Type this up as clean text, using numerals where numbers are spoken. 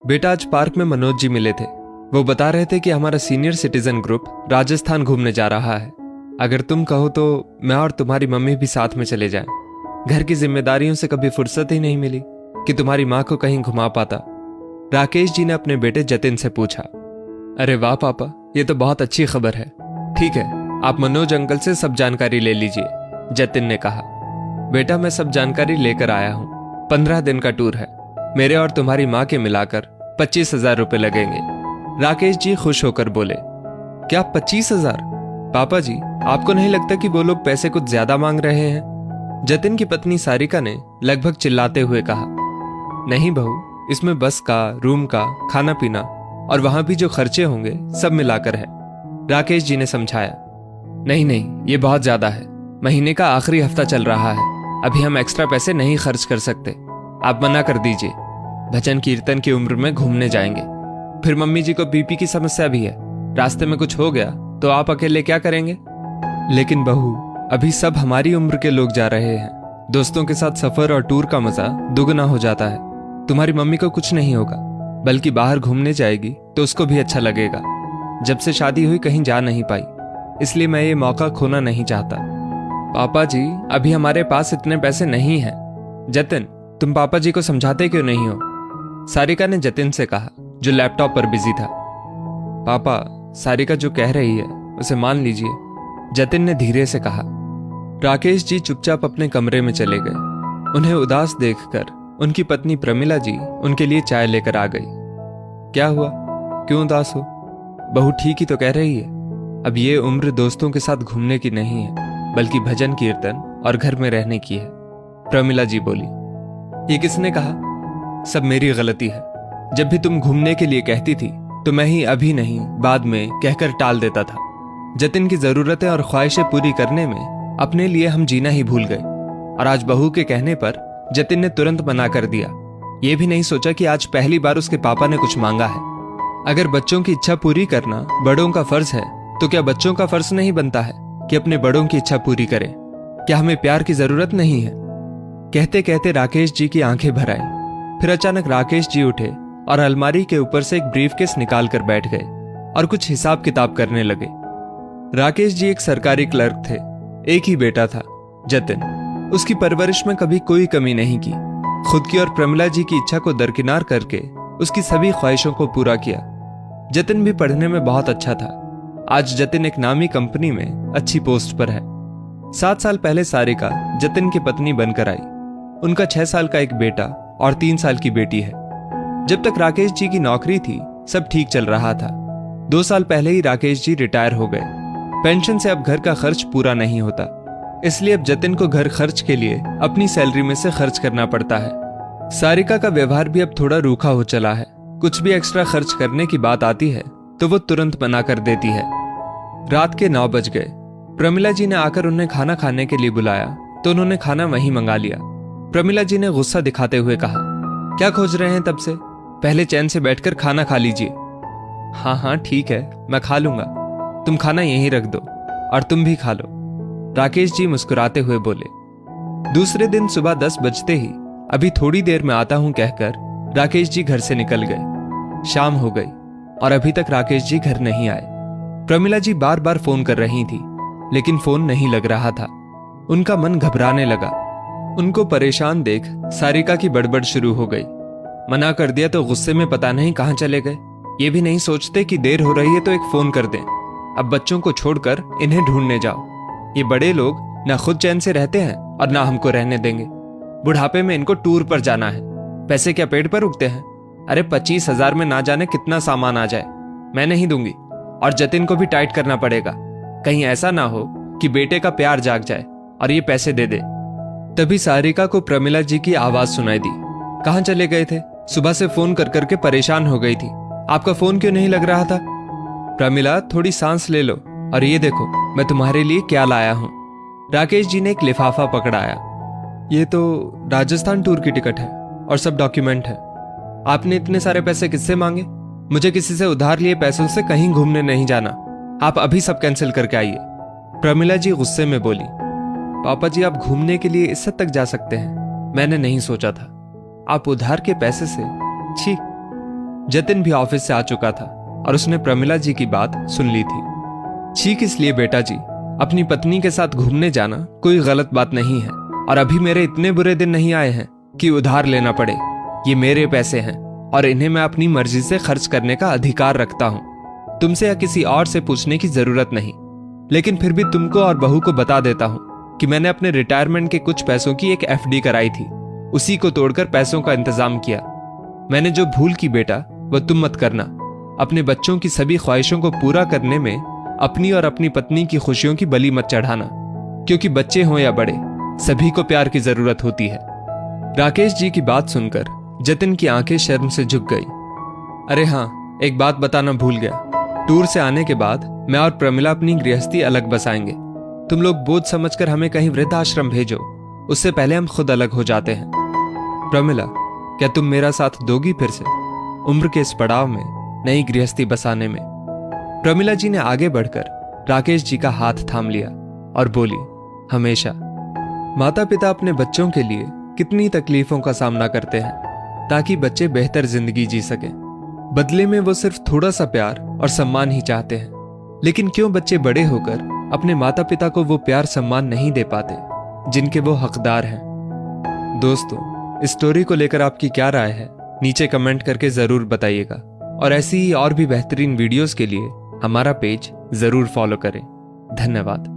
बेटा, आज पार्क में मनोज जी मिले थे। वो बता रहे थे कि हमारा सीनियर सिटीजन ग्रुप राजस्थान घूमने जा रहा है। अगर तुम कहो तो मैं और तुम्हारी मम्मी भी साथ में चले जाएं। घर की जिम्मेदारियों से कभी फुर्सत ही नहीं मिली कि तुम्हारी माँ को कहीं घुमा पाता। राकेश जी ने अपने बेटे जतिन से पूछा। अरे वाह पापा, ये तो बहुत अच्छी खबर है। ठीक है, आप मनोज अंकल से सब जानकारी ले लीजिए, जतिन ने कहा। बेटा, मैं सब जानकारी लेकर आया हूँ। 15 दिन का टूर है। मेरे और तुम्हारी माँ के मिलाकर 25,000 रुपए लगेंगे। राकेश जी खुश होकर बोले। क्या 25,000? पापा जी, आपको नहीं लगता कि वो लोग पैसे कुछ ज्यादा मांग रहे हैं? जतिन की पत्नी सारिका ने लगभग चिल्लाते हुए कहा। नहीं बहू, इसमें बस का, रूम का, खाना पीना और वहां भी जो खर्चे होंगे सब मिलाकर है, राकेश जी ने समझाया। नहीं नहीं, ये बहुत ज्यादा है। महीने का आखिरी हफ्ता चल रहा है। अभी हम एक्स्ट्रा पैसे नहीं खर्च कर सकते। आप मना कर दीजिए। भजन कीर्तन की उम्र में घूमने जाएंगे। फिर मम्मी जी को बीपी की समस्या भी है। रास्ते में कुछ हो गया तो आप अकेले क्या करेंगे? लेकिन बहू, अभी सब हमारी उम्र के लोग जा रहे हैं। दोस्तों के साथ सफर और टूर का मजा दुगना हो जाता है। तुम्हारी मम्मी को कुछ नहीं होगा, बल्कि बाहर घूमने जाएगी तो उसको भी अच्छा लगेगा। जब से शादी हुई कहीं जा नहीं पाई, इसलिए मैं ये मौका खोना नहीं चाहता। पापा जी, अभी हमारे पास इतने पैसे नहीं हैं। जतिन, तुम पापा जी को समझाते क्यों नहीं हो? सारिका ने जतिन से कहा, जो लैपटॉप पर बिजी था। पापा, सारिका जो कह रही है उसे मान लीजिए, जतिन ने धीरे से कहा। राकेश जी चुपचाप अपने कमरे में चले गए। उन्हें उदास देखकर उनकी पत्नी प्रमिला जी उनके लिए चाय लेकर आ गई। क्या हुआ, क्यों उदास हो? बहू ठीक ही तो कह रही है। अब ये उम्र दोस्तों के साथ घूमने की नहीं है, बल्कि भजन कीर्तन और घर में रहने की है, प्रमिला जी बोली। ये किसने कहा? सब मेरी गलती है। जब भी तुम घूमने के लिए कहती थी तो मैं ही अभी नहीं बाद में कहकर टाल देता था। जतिन की जरूरतें और ख्वाहिशें पूरी करने में अपने लिए हम जीना ही भूल गए, और आज बहू के कहने पर जतिन ने तुरंत मना कर दिया। ये भी नहीं सोचा कि आज पहली बार उसके पापा ने कुछ मांगा है। अगर बच्चों की इच्छा पूरी करना बड़ों का फर्ज है, तो क्या बच्चों का फर्ज नहीं बनता है कि अपने बड़ों की इच्छा पूरी करें? क्या हमें प्यार की जरूरत नहीं है? कहते कहते राकेश जी की आंखें भर आई। फिर अचानक राकेश जी उठे और अलमारी के ऊपर से एक ब्रीफकेस निकाल कर बैठ गए और कुछ हिसाब किताब करने लगे। राकेश जी एक सरकारी क्लर्क थे। एक ही बेटा था, जतिन। उसकी परवरिश में कभी कोई कमी नहीं की। खुद की और प्रमिला जी की इच्छा को दरकिनार करके उसकी सभी ख्वाहिशों को पूरा किया। जतिन भी पढ़ने में बहुत अच्छा था। आज जतिन एक नामी कंपनी में अच्छी पोस्ट पर है। 7 साल पहले सारिका जतिन की पत्नी बनकर आई। उनका 6 साल का एक बेटा और 3 साल की बेटी है। जब तक राकेश जी की नौकरी थी, सब ठीक चल रहा था। 2 साल पहले ही राकेश जी रिटायर हो गए। पेंशन से अब घर का खर्च पूरा नहीं होता, इसलिए अब जतिन को घर खर्च के लिए अपनी सैलरी में से खर्च करना पड़ता है। सारिका का व्यवहार भी अब थोड़ा रूखा हो चला है। कुछ भी एक्स्ट्रा खर्च करने की बात आती है तो वो तुरंत मना कर देती है। रात के 9 बज गए। प्रमिला जी ने आकर उन्हें खाना खाने के लिए बुलाया तो उन्होंने खाना वहीं मंगा लिया। प्रमिला जी ने गुस्सा दिखाते हुए कहा, क्या खोज रहे हैं तब से? पहले चैन से बैठकर खाना खा लीजिए। हाँ हाँ ठीक है, मैं खा लूंगा। तुम खाना यहीं रख दो और तुम भी खा लो, राकेश जी मुस्कुराते हुए बोले। दूसरे दिन सुबह 10 बजते ही अभी थोड़ी देर में आता हूं कहकर राकेश जी घर से निकल गए। शाम हो गई और अभी तक राकेश जी घर नहीं आए। प्रमिला जी बार बार फोन कर रही थी, लेकिन फोन नहीं लग रहा था। उनका मन घबराने लगा। उनको परेशान देख सारिका की बड़बड़ शुरू हो गई। मना कर दिया तो गुस्से में पता नहीं कहां चले गए। ये भी नहीं सोचते कि देर हो रही है तो एक फोन कर दें। अब बच्चों को छोड़कर इन्हें ढूंढने जाओ। ये बड़े लोग ना खुद चैन से रहते हैं और ना हमको रहने देंगे। बुढ़ापे में इनको टूर पर जाना है। पैसे क्या पेड़ पर उगते हैं? अरे 25,000 में ना जाने कितना सामान आ जाए। मैं नहीं दूंगी, और जतिन को भी टाइट करना पड़ेगा। कहीं ऐसा ना हो कि बेटे का प्यार जाग जाए और ये पैसे दे दे। तभी सारिका को प्रमिला जी की आवाज सुनाई दी। कहां चले गए थे? सुबह से फोन कर करके परेशान हो गई थी। आपका फोन क्यों नहीं लग रहा था? प्रमिला, थोड़ी सांस ले लो और ये देखो मैं तुम्हारे लिए क्या लाया हूं। राकेश जी ने एक लिफाफा पकड़ाया। ये तो राजस्थान टूर की टिकट है और सब डॉक्यूमेंट है। आपने इतने सारे पैसे किससे मांगे? मुझे किसी से उधार लिए पैसों से कहीं घूमने नहीं जाना। आप अभी सब कैंसिल करके आइए। प्रमिला जी गुस्से में बोली। पापा जी, आप घूमने के लिए इस हद तक जा सकते हैं? मैंने नहीं सोचा था। आप उधार के पैसे से, छी। जतिन भी ऑफिस से आ चुका था और उसने प्रमिला जी की बात सुन ली थी। ठीक इसलिए बेटा जी, अपनी पत्नी के साथ घूमने जाना कोई गलत बात नहीं है, और अभी मेरे इतने बुरे दिन नहीं आए हैं कि उधार लेना पड़े। ये मेरे पैसे हैं और इन्हें मैं अपनी मर्जी से खर्च करने का अधिकार रखता हूँ। तुमसे या किसी और से पूछने की जरूरत नहीं। लेकिन फिर भी तुमको और बहू को बता देता हूँ कि मैंने अपने रिटायरमेंट के कुछ पैसों की एक एफडी कराई थी, उसी को तोड़कर पैसों का इंतजाम किया। मैंने जो भूल की बेटा, वह तुम मत करना। अपने बच्चों की सभी ख्वाहिशों को पूरा करने में अपनी और अपनी पत्नी की खुशियों की बलि मत चढ़ाना, क्योंकि बच्चे हों या बड़े, सभी को प्यार की जरूरत होती है। राकेश जी की बात सुनकर जतिन की आंखें शर्म से झुक गई। अरे हाँ, एक बात बताना भूल गया। टूर से आने के बाद मैं और प्रमिला अपनी गृहस्थी अलग बसाएंगे। तुम लोग बोझ समझकर हमें कहीं वृद्धाश्रम भेजो, उससे पहले हम खुद अलग हो जाते हैं। प्रमिला, क्या तुम मेरा साथ दोगी फिर से उम्र के इस पड़ाव में, नई गृहस्थी बसाने में? प्रमिला जी ने आगे बढ़कर राकेश जी का हाथ थाम लिया और बोली, हमेशा। माता पिता अपने बच्चों के लिए कितनी तकलीफों का सामना करते हैं ताकि बच्चे बेहतर जिंदगी जी सकें। बदले में वो सिर्फ थोड़ा सा प्यार और सम्मान ही चाहते हैं। लेकिन क्यों बच्चे बड़े होकर अपने माता पिता को वो प्यार सम्मान नहीं दे पाते जिनके वो हकदार हैं? दोस्तों, इस स्टोरी को लेकर आपकी क्या राय है, नीचे कमेंट करके जरूर बताइएगा। और ऐसी ही और भी बेहतरीन वीडियोस के लिए हमारा पेज जरूर फॉलो करें। धन्यवाद।